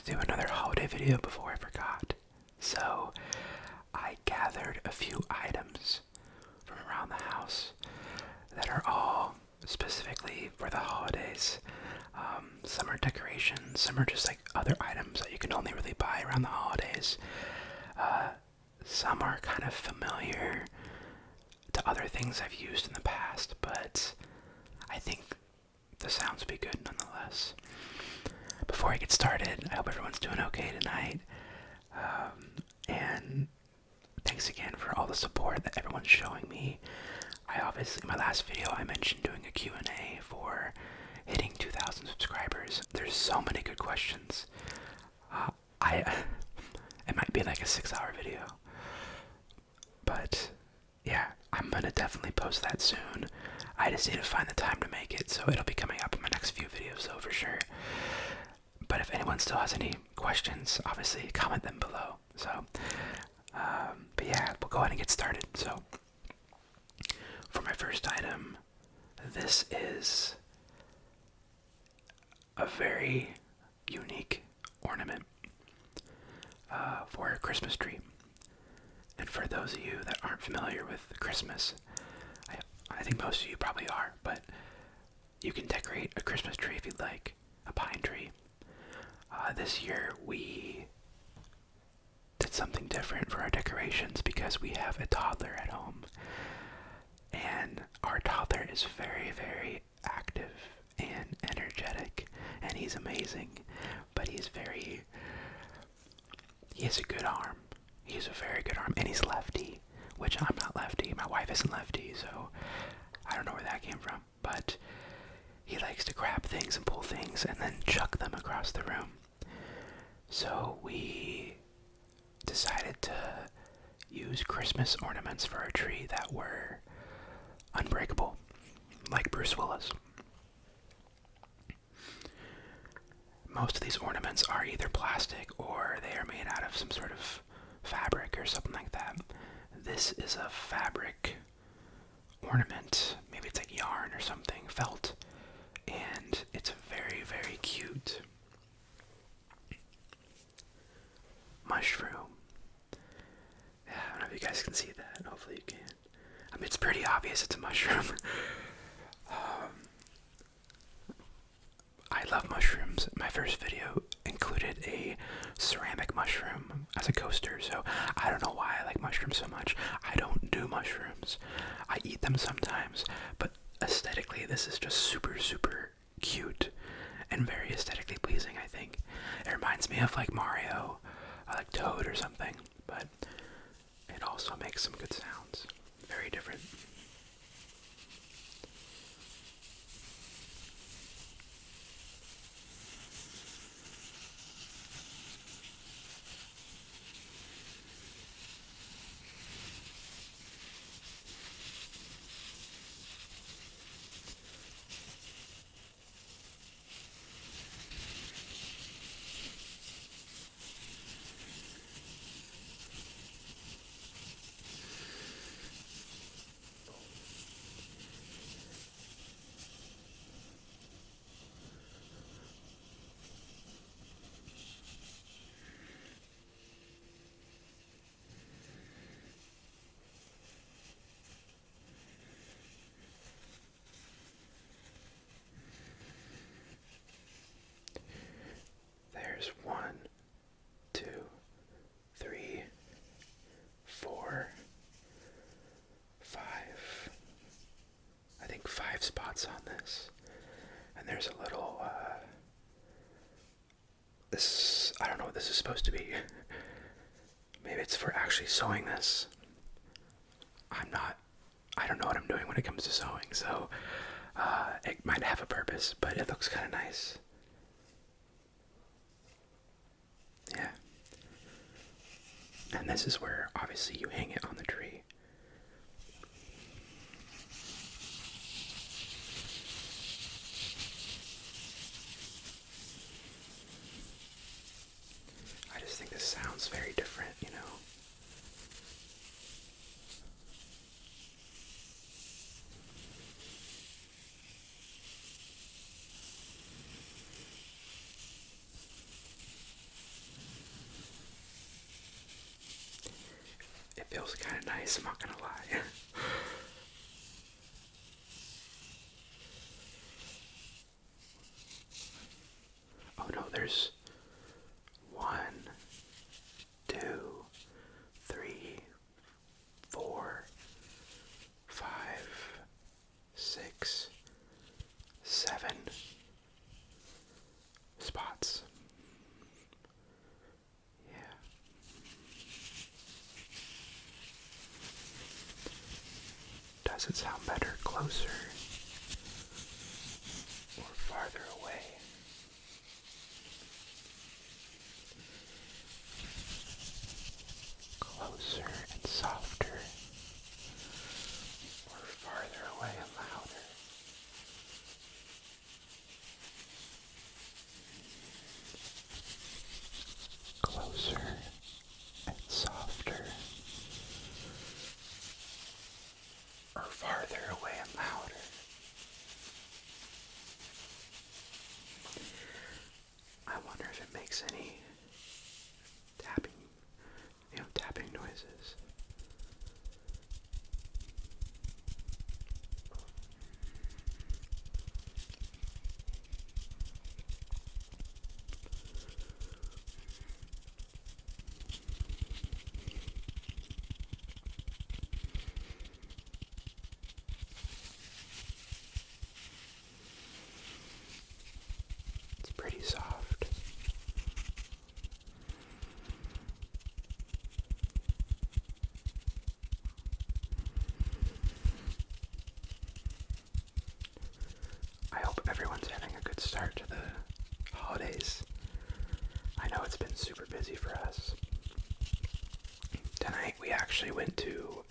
to do another holiday video before I forgot. So, I gathered a few items from around the house that are all specifically for the holidays. Some are decorations, some are just like other items that you can only really buy around the holidays. Some are kind of familiar to other things I've used in the past, but I think the sounds will be good nonetheless. Before I get started, I hope everyone's doing okay tonight. And thanks again for all the support that everyone's showing me. In my last video, I mentioned doing a Q&A for hitting 2,000 subscribers. There's so many good questions. It might be like a 6-hour video. But, yeah, I'm gonna definitely post that soon. I just need to find the time to make it, so it'll be coming up in my next few videos, though, for sure. But if anyone still has any questions, obviously comment them below. So, but yeah, we'll go ahead and get started. So, for my first item, this is a very unique ornament for a Christmas tree. And for those of you that aren't familiar with Christmas, I think most of you probably are, but you can decorate a Christmas tree if you'd like, a pine tree. This year we did something different for our decorations because we have a toddler at home. And our toddler is very, very active and energetic, and he's amazing, but he has a good arm. He has a very good arm, and he's lefty, which I'm not lefty. My wife isn't lefty, so I don't know where that came from, but he likes to grab things and pull things and then chuck them across the room. So we decided to use Christmas ornaments for our tree that were unbreakable, like Bruce Willis. Most of these ornaments are either plastic or they are made out of some sort of fabric or something like that. This is a fabric ornament. Maybe it's like yarn or something, felt. And it's very, very cute. Mushroom. Yeah, I don't know if you guys can see that. Hopefully you can. I mean, it's pretty obvious it's a mushroom. I love mushrooms. My first video included a ceramic mushroom as a coaster, so I don't know why I like mushrooms so much. I don't do mushrooms. I eat them sometimes, but aesthetically this is just super, super cute and very aesthetically pleasing, I think. It reminds me of like Mario, like Toad or something, but it also makes some good sounds. Very different. There's 1, 2, 3, 4, 5. I think 5 spots on this. And there's a little, I don't know what this is supposed to be. Maybe it's for actually sewing this. I don't know what I'm doing when it comes to sewing, so it might have a purpose, but it looks kind of nice. Yeah. And this is where, obviously, you hang it on the tree. I just think this sounds very different, you know? Feels kind of nice, I'm not gonna lie. Oh no, there's 1, 2, 3, 4, 5, 6, 7 spots. Yeah. Does it sound better closer or farther away? Closer and softer, or farther away and louder? Closer and softer, or farther away and louder? I wonder if it makes any tapping, tapping noises. It's pretty soft. I hope everyone's having a good start to the holidays. I know it's been super busy for us. Tonight we actually went to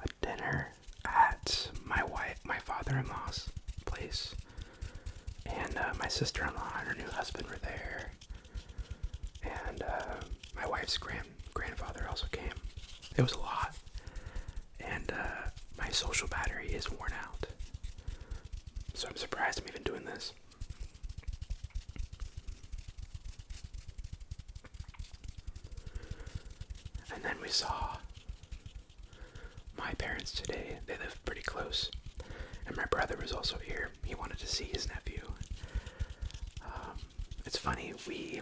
a dinner at my father-in-law's place, and my sister-in-law and her new husband were there, and my wife's grandfather also came. It was a lot, and my social battery is worn out, so I'm surprised I'm even doing this. And then we saw my parents today. They live pretty close, and my brother was also here. He wanted to see his nephew. It's funny, we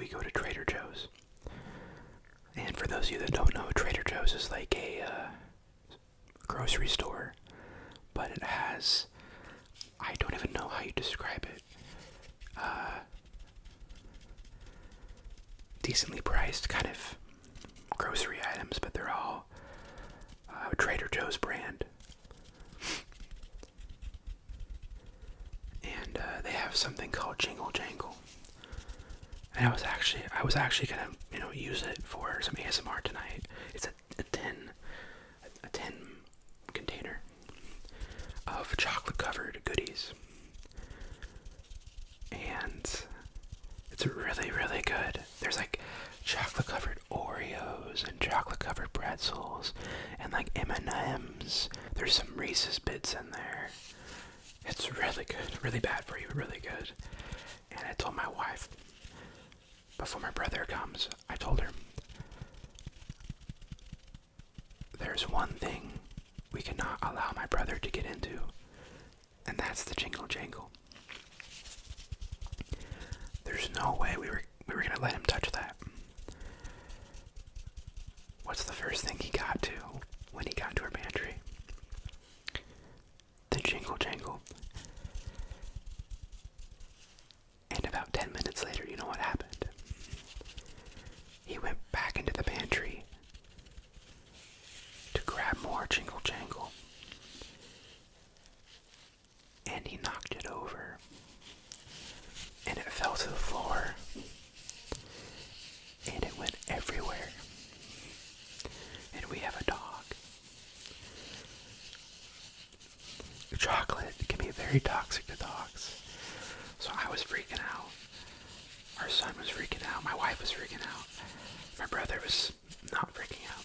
go to Trader Joe's, and for those of you that don't know, Trader Joe's is like a grocery store, but it has, I don't even know how you describe it, decently priced kind of grocery items, but they're all Trader Joe's brand. And they have something called Jingle Jangle. And I was actually gonna use it for some ASMR tonight. It's a tin container of chocolate covered goodies. And it's really, really good. There's like chocolate covered Oreos and chocolate covered pretzels and like M&Ms. There's some Reese's bits in there. It's really good. Really bad for you, but really good. And I told my wife, before my brother comes, I told her, there's one thing we cannot allow my brother to get into, and that's the Jingle Jangle. There's no way we were gonna let him touch that. What's the first thing he got to when he got to our pantry? The Jingle Jangle. And about 10 minutes later, you know what happened? He went back into the pantry to grab more Jingle Jangle. And he knocked it over. And it fell to the floor. And it went everywhere. And we have a dog. Chocolate can be very toxic to dogs. So I was freaking out. Our son was freaking out. My wife was freaking out. My brother was not freaking out.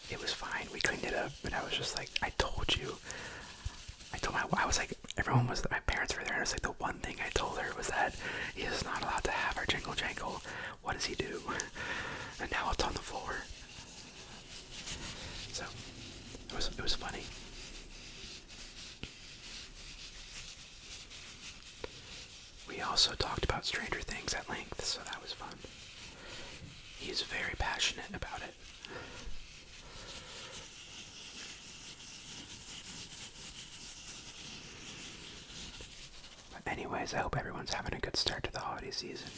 It was fine. We cleaned it up, but I was just like, I told you I told I was like, everyone was, my parents were there, and it was like the one thing I told her was that he is not allowed to have our jingle jangle. What does he do? And now it's on the floor. So it was funny. We also talked about Stranger Things at length, so that was fun. He's very passionate about it. But anyways, I hope everyone's having a good start to the holiday season.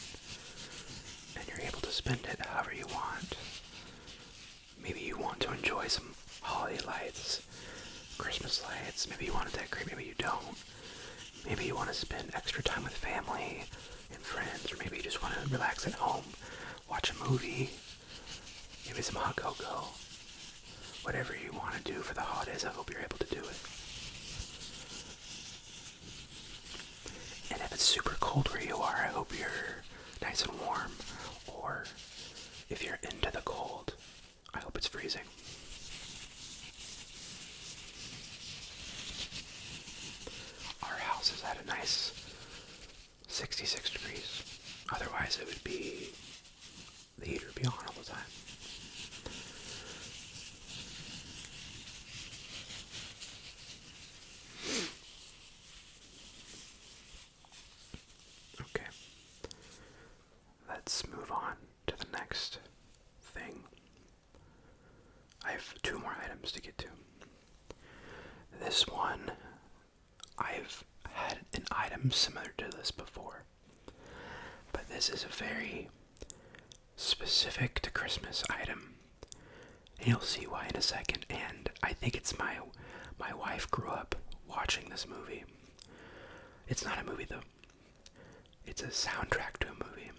And you're able to spend it however you want. Maybe you want to enjoy some holiday lights, Christmas lights. Maybe you want to decorate, maybe you don't. Maybe you want to spend extra time with family and friends, or maybe you just want to relax at home, watch a movie, maybe some hot cocoa. Whatever you want to do for the holidays, I hope you're able to do it. And if it's super cold where you are, I hope you're nice and warm. Or if you're into the cold, I hope it's freezing. Our house is at a nice 66 degrees. Otherwise it would be, the heater would be on all the time. Okay. Let's move on to the next thing. I have 2 more items to get to. This one, I've had an item similar to this before, but this is a very specific to Christmas item, and you'll see why in a second. And I think it's my wife grew up watching this movie. It's not a movie though. It's a soundtrack to a movie,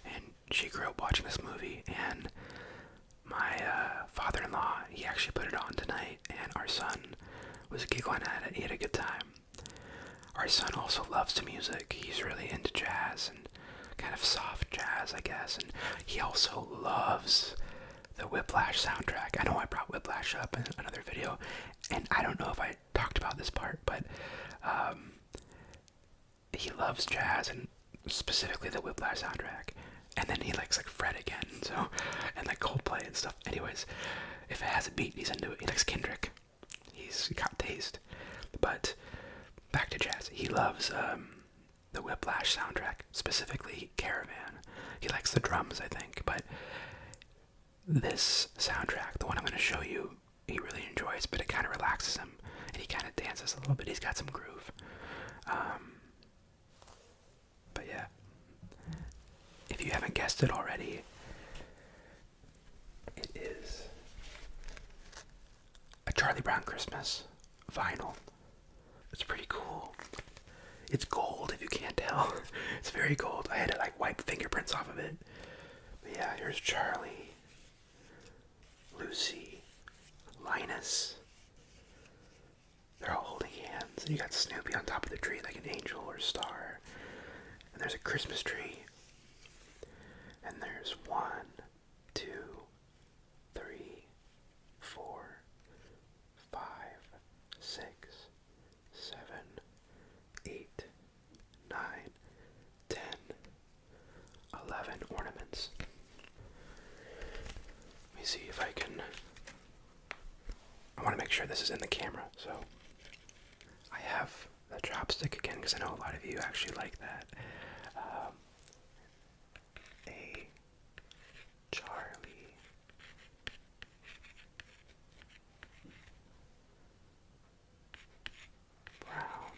and she grew up watching this movie. And my father-in-law, he actually put it on tonight, and our son was giggling at it. He had a good time. Our son also loves music. He's really into jazz and kind of soft jazz, I guess. And he also loves the Whiplash soundtrack. I know I brought Whiplash up in another video, and I don't know if I talked about this part, but he loves jazz and specifically the Whiplash soundtrack. And then he likes like Fred again, so, and like Coldplay and stuff. Anyways, if it has a beat, he's into it. He likes Kendrick. He's got taste. But back to jazz. He loves the Whiplash soundtrack, specifically Caravan. He likes the drums, I think. But this soundtrack, the one I'm going to show you, he really enjoys, but it kind of relaxes him, and he kind of dances a little bit. He's got some groove. But yeah. If you haven't guessed it already, it is a Charlie Brown Christmas vinyl. It's pretty cool. It's gold, if you can't tell. It's very gold. I had to like wipe fingerprints off of it. But yeah, here's Charlie, Lucy, Linus. They're all holding hands. And you got Snoopy on top of the tree like an angel or a star. And there's a Christmas tree. And there's 1, 2, 3, 4, 5, 6, 7, 8, 9, 10, 11 ornaments. Let me see if I can. I want to make sure this is in the camera, so I have the chopstick again because I know a lot of you actually like that. A Charlie Brown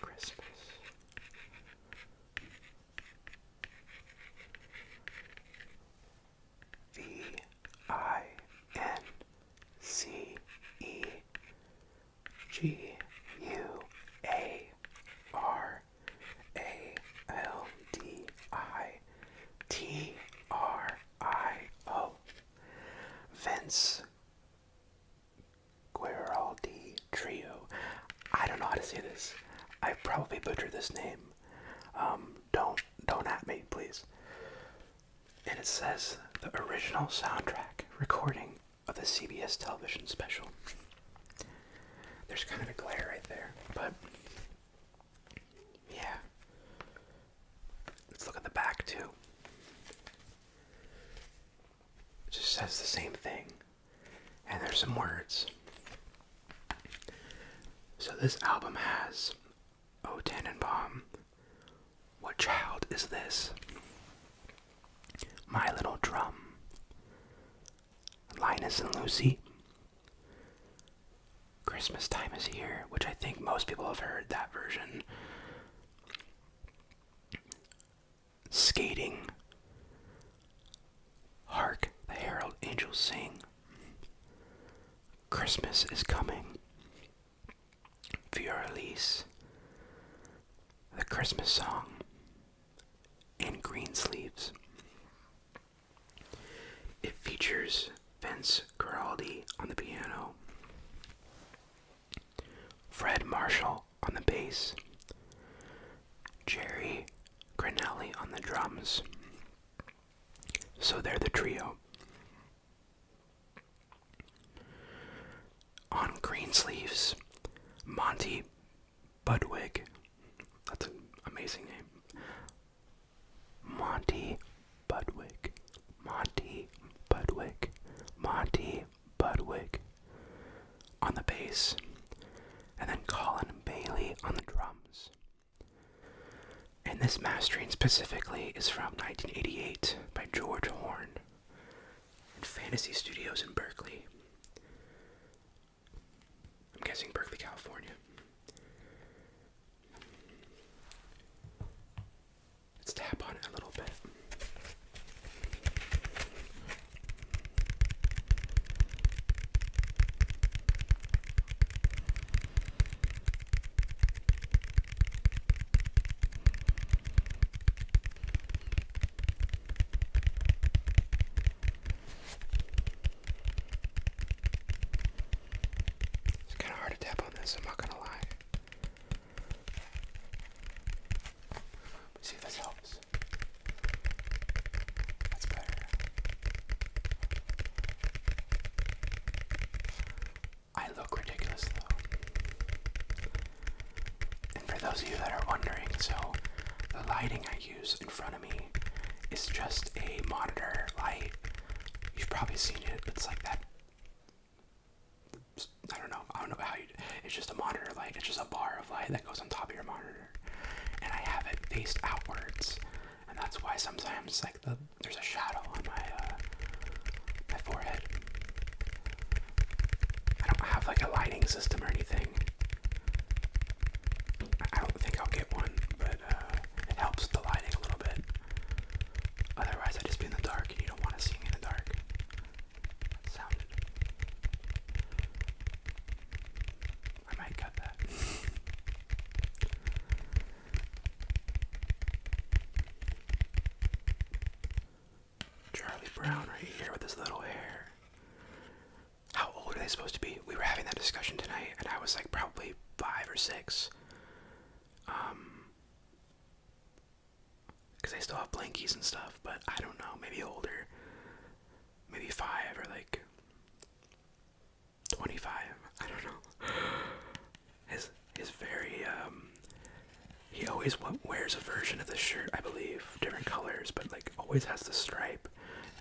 Christmas. Vince Guaraldi Trio. I don't know how to say this. I probably butchered this name. Don't at me, please. And it says the original soundtrack recording of the CBS television special. There's kind of a glare right there, but yeah. Let's look at the back too. It just says the same thing, and there's some words. So this album has O Tannenbaum, What Child Is This? My Little Drum, Linus and Lucy, Christmas Time Is Here, which I think most people have heard that version. Skating, Hark the Herald Angels Sing, Christmas Is Coming, Fiorelise, The Christmas Song, and Greensleeves. It features Vince Guaraldi on the piano, Fred Marshall on the bass, Jerry Granelli on the drums. So they're the trio. On Greensleeves, Monty Budwig. That's an amazing name. Monty Budwig. Monty Budwig. Monty Budwig on the bass. And then Colin Bailey on the drums. And this mastering specifically is from 1988 by George Horn in Fantasy Studios in Berkeley. I'm guessing Berkeley, California. Let's tap on it a little bit. I'm not gonna lie. Let's see if this helps. That's better. I look ridiculous though. And for those of you that are wondering, so the lighting I use in front of me is just a monitor light. You've probably seen it. It's like that. I don't know how you. It's just a monitor light. It's just a bar of light that goes on top of your monitor, and I have it faced outwards, and that's why sometimes like there's a shadow on my forehead. I don't have like a lighting system or anything. I don't think I'll get one, but it helps the lighting a little bit. Otherwise, I'd just be in the dark, and you don't want to see me in the dark. That sounded. I might cut that. Charlie Brown right here with his little hair. How old are they supposed to be? We were having that discussion tonight, and I was like probably 5 or 6. Because they still have blankies and stuff, but I don't know, maybe older. Maybe 5 or like 25. I don't know. His very, he always wears a version of this shirt, I believe, different colors, but like always has the stripe.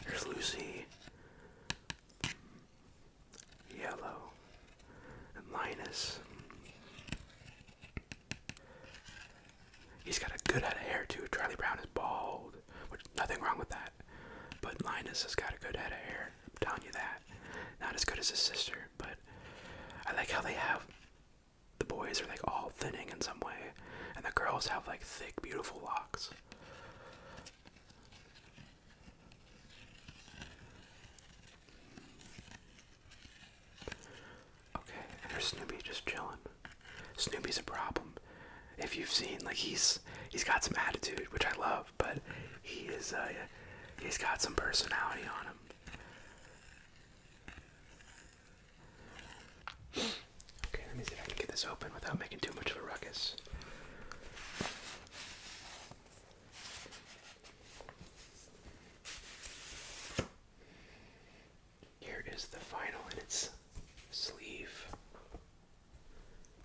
There's Lucy, yellow, and Linus. He's got a good head of hair too. Charlie Brown is bald, which nothing wrong with that. But Linus has got a good head of hair. I'm telling you that. Not as good as his sister, but I like how they have the boys are like all thinning in some way, and the girls have like thick, beautiful locks. Okay, and there's Snoopy just chilling. Snoopy's a problem. If you've seen, like he's got some attitude, which I love, but he's got some personality on him. Okay, let me see if I can get this open without making too much of a ruckus. Here is the final its sleeve.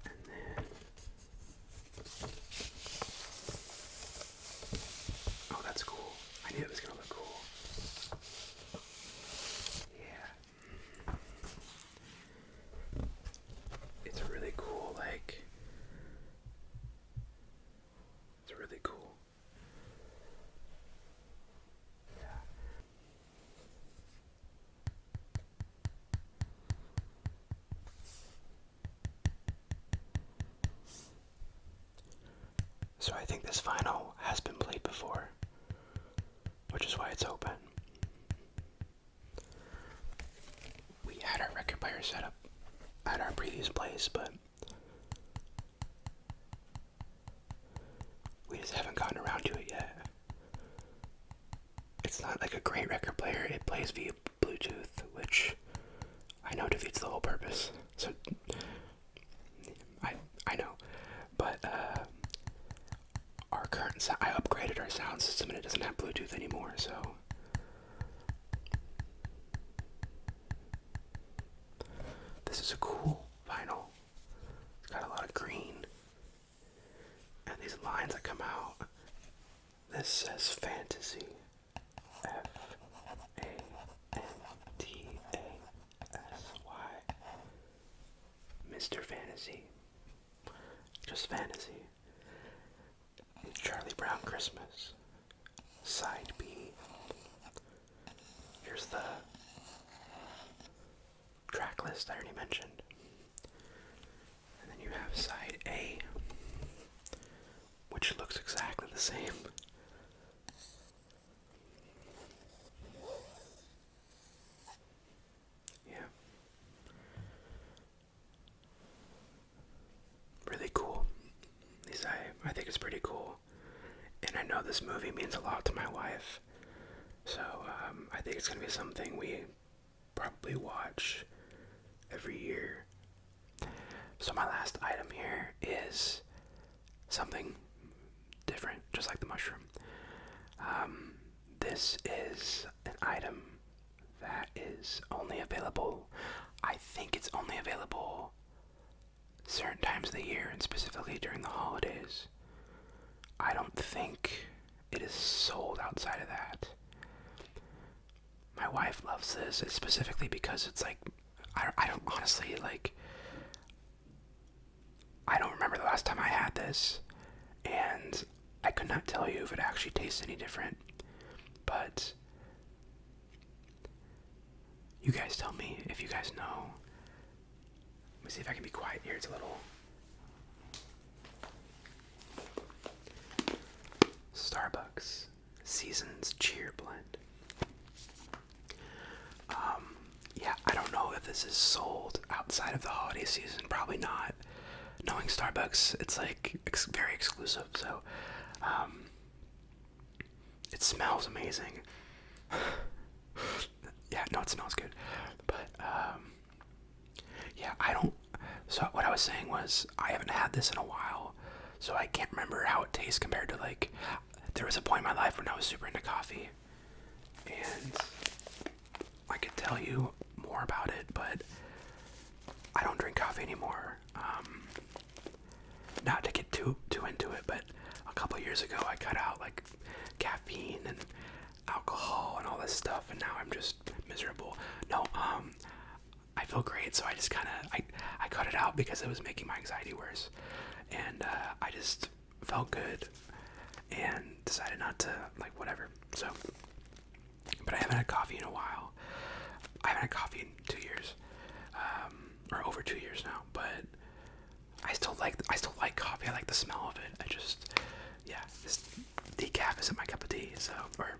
And then, oh, that's cool. I knew it was gonna look cool. Yeah. It's really cool, like, it's really cool. Yeah. So I think this vinyl has been played before, which is why it's open. We had our record player set up at our previous place, but we just haven't gotten around to it yet. It's not like a great record player. It plays via Bluetooth, which I know defeats the whole purpose. So I know, but our current I upgraded our sound system and it doesn't have Bluetooth anymore. So this is a cool vinyl. It's got a lot of green, and these lines that come out. This says fantasy. Fantasy. Mr. Fantasy. Just fantasy. Charlie Brown Christmas. Side B. Here's the track list I already mentioned. And then you have side A, which looks exactly the same. Yeah. Really cool. At least I think it's pretty cool. And I know this movie means a lot to my wife. So I think it's going to be something we probably watch every year. So my last item here is something different, just like the mushroom. This is an item that is only available, I think it's only available certain times of the year, and specifically during the holidays. I don't think it is sold outside of that. My wife loves this, specifically because it's like, I don't honestly, like, I don't remember the last time I had this, and I could not tell you if it actually tastes any different, but you guys tell me if you guys know. Let me see if I can be quiet here, it's a little... Starbucks Seasons Cheer Blend. Yeah, I don't know if this is sold outside of the holiday season. Probably not. Knowing Starbucks, it's like very exclusive. So, it smells amazing. Yeah, no, it smells good. But yeah, I don't. So what I was saying was I haven't had this in a while, so I can't remember how it tastes compared to, like, there was a point in my life when I was super into coffee, and I could tell you more about it, but I don't drink coffee anymore. Not to get too into it, but a couple years ago I cut out, like, caffeine and alcohol and all this stuff, and now I'm just miserable. No, I feel great, so I just kind of, I cut it out because it was making my anxiety worse, and I just felt good and decided not to, like, whatever. So, but I haven't had coffee in a while. I haven't had coffee in 2 years, or over 2 years now, but I still like coffee. I like the smell of it. I just, yeah, this decaf isn't my cup of tea, so, or,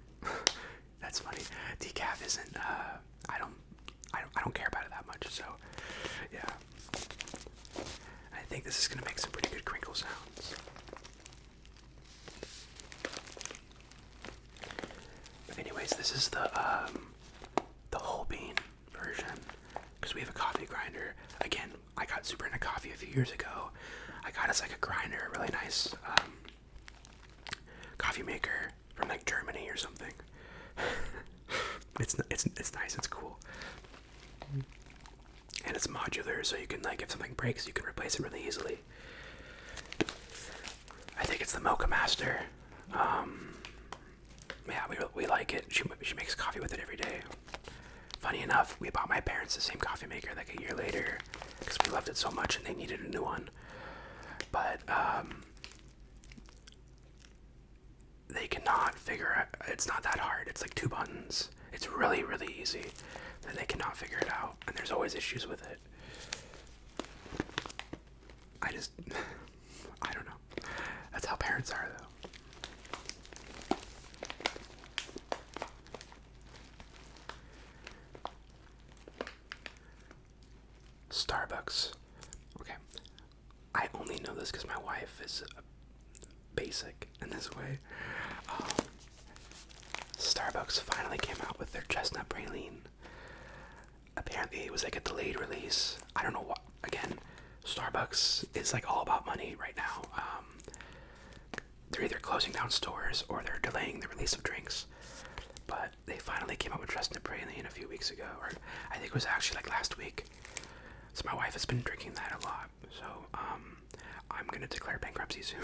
that's funny. Decaf isn't, I don't care about it that much, so, yeah. I think this is gonna make some pretty good crinkle sounds. But anyways, this is the whole bean version, because we have a coffee grinder. Again, I got super into coffee a few years ago. I got us like a grinder, a really nice coffee maker from like Germany or something. It's nice, it's cool. and it's modular, so you can, like, if something breaks, you can replace it really easily. I think it's the Mocha Master. Yeah, we like it. She makes coffee with it every day. Funny enough, we bought my parents the same coffee maker like a year later because we loved it so much and they needed a new one. But they cannot figure out. It's not that hard. It's like 2 buttons. It's really, really easy. And they cannot figure it out, and there's always issues with it. I don't know. That's how parents are, though. Starbucks. Okay. I only know this because my wife is basic in this way. Starbucks finally came out with their chestnut praline. Apparently it was like a delayed release. I don't know what. Again, Starbucks is like all about money right now. They're either closing down stores or they're delaying the release of drinks. But they finally came out with chestnut praline a few weeks ago, or I think it was actually like last week. So my wife has been drinking that a lot. So I'm gonna declare bankruptcy soon.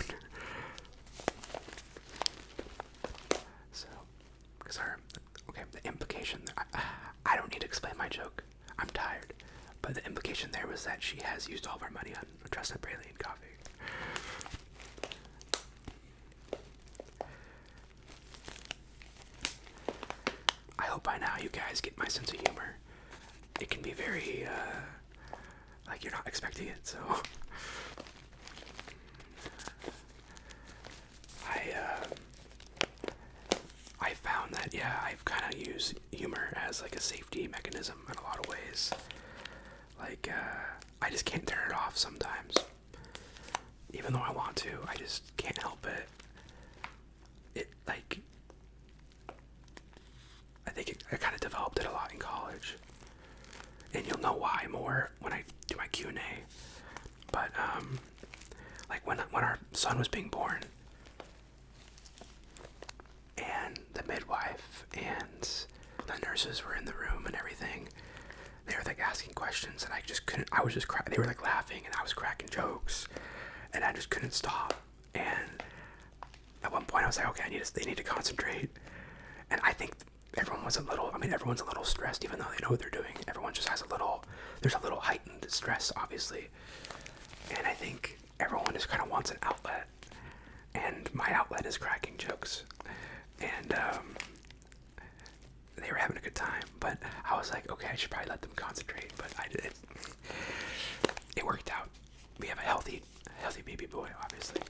So, because the implication. I don't need to explain my joke. I'm tired. But the implication there was that she has used all of our money on chestnut praline coffee. I hope by now you guys get my sense of humor. It can be very, like you're not expecting it, so. I found that, yeah, I've kind of used humor as like a safety mechanism in a lot of ways. Like, I just can't turn it off sometimes. Even though I want to, I just can't help it. I think I kind of developed it a lot in college. And you'll know why more when I do my Q&A. But, like when our son was being born, and the midwife and the nurses were in the room and everything, they were like asking questions and I was just they were like laughing and I was cracking jokes and I just couldn't stop. And at one point I was like, okay, they need to concentrate. And I think everyone's a little stressed even though they know what they're doing. Everyone just has there's a little heightened stress, obviously. And I think everyone just kind of wants an outlet. And my outlet is cracking jokes. And they were having a good time, but I was like, okay, I should probably let them concentrate. But it worked out. We have a healthy baby boy, obviously.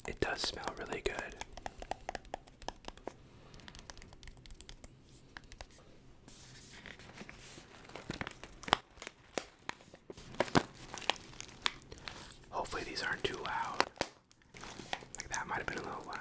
It does smell really good. Hopefully these aren't too loud. Like that might have been a little loud.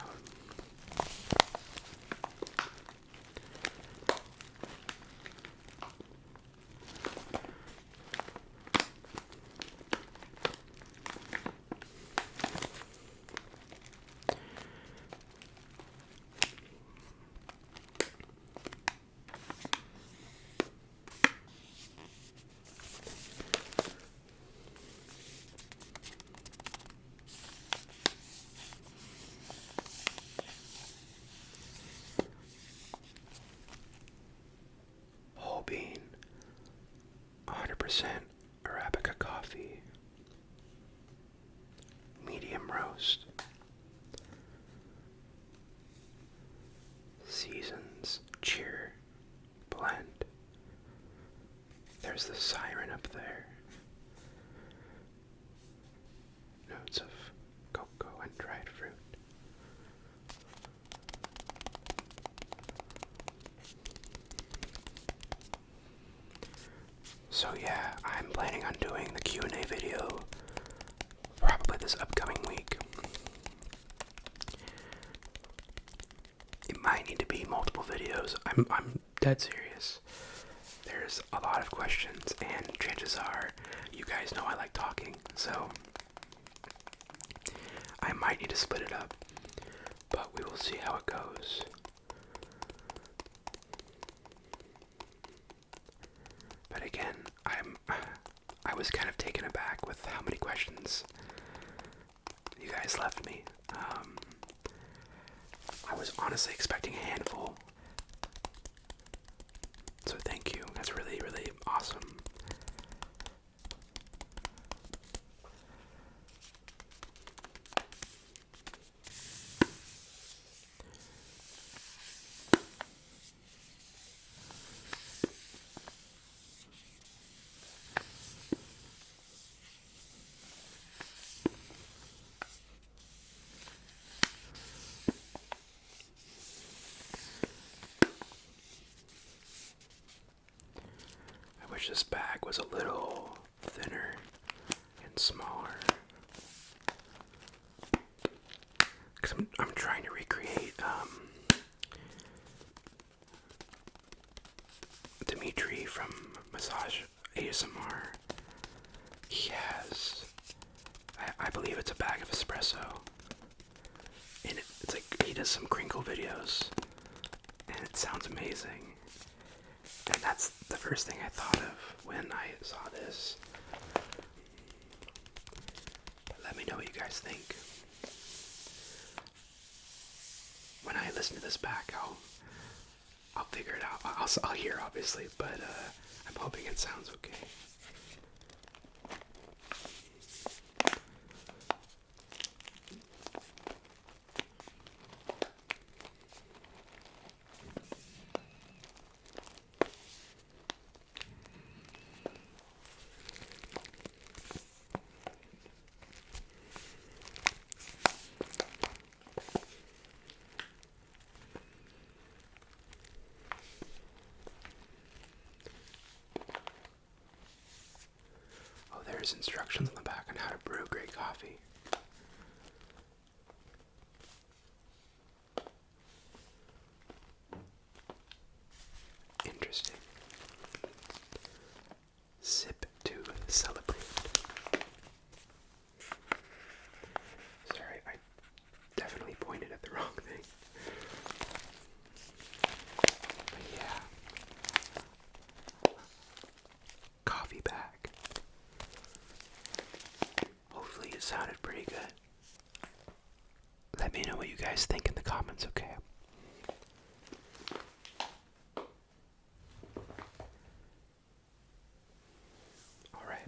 Arabica coffee, medium roast, Seasons Cheer blend. There's the siren up there. Notes of cocoa and dried fruit. So yeah, I'm planning on doing the Q&A video probably this upcoming week. It might need to be multiple videos. I'm dead serious. There's a lot of questions, and chances are you guys know I like talking, so I might need to split it up, but we will see how it goes. But again, I was kind of taken aback with how many questions you guys left me. I was honestly expecting a handful. So thank you. That's really, really awesome. I wish this bag was a little thinner and smaller, because I'm trying to recreate Dimitri from Massage ASMR. He has, I believe it's a bag of espresso, and it's like he does some crinkle videos, and it sounds amazing. And that's the first thing I thought of when I saw this. But let me know what you guys think. When I listen to this back, I'll figure it out. I'll hear, obviously, but I'm hoping it sounds okay. There's instructions on the back on how to brew great coffee. Interesting. Sip to celebrate. Sorry, I definitely pointed at the wrong thing. But yeah. Coffee bag. Hopefully it sounded pretty good. Let me know what you guys think in the comments, okay? Alright.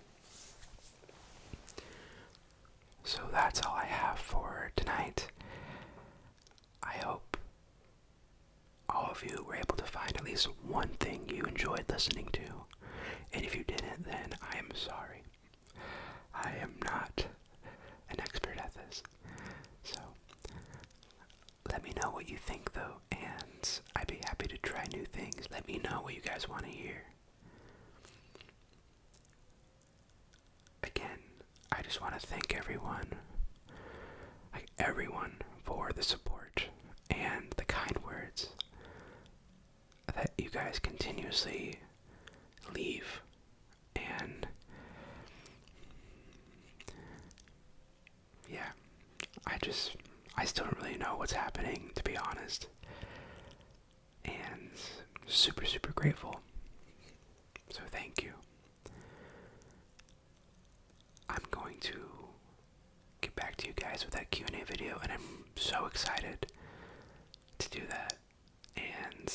So that's all I have for tonight. I hope all of you were able to find at least one thing you enjoyed listening to. And if you didn't, then I am sorry. I am not an expert at this. So, let me know what you think though, and I'd be happy to try new things. Let me know what you guys want to hear. Again, I just want to thank everyone for the support and the kind words that you guys continuously leave. And yeah, I still don't really know what's happening, to be honest. And super, super grateful. So thank you. I'm going to get back to you guys with that Q&A video, and I'm so excited to do that. And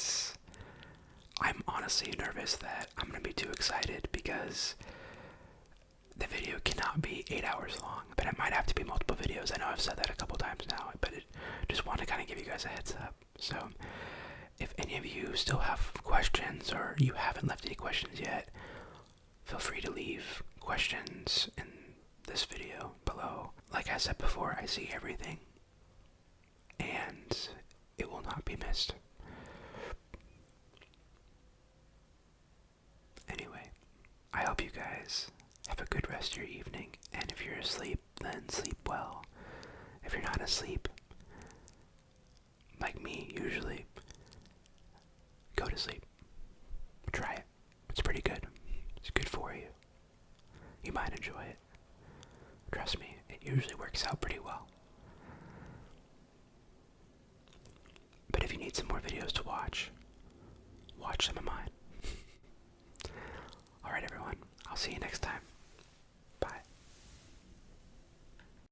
I'm honestly honestly nervous that I'm going to be too excited because the video cannot be 8 hours long, but it might have to be multiple videos. I know I've said that a couple times now, but just want to kind of give you guys a heads up. So if any of you still have questions or you haven't left any questions yet, feel free to leave questions in this video below. Like I said before, I see everything and it will not be missed. Anyway, I hope you guys have a good rest of your evening, and if you're asleep, then sleep well. If you're not asleep, like me usually, go to sleep. Try it. It's pretty good. It's good for you. You might enjoy it. Trust me, it usually works out pretty well. But if you need some more videos to watch some of mine. Alright everyone, I'll see you next time.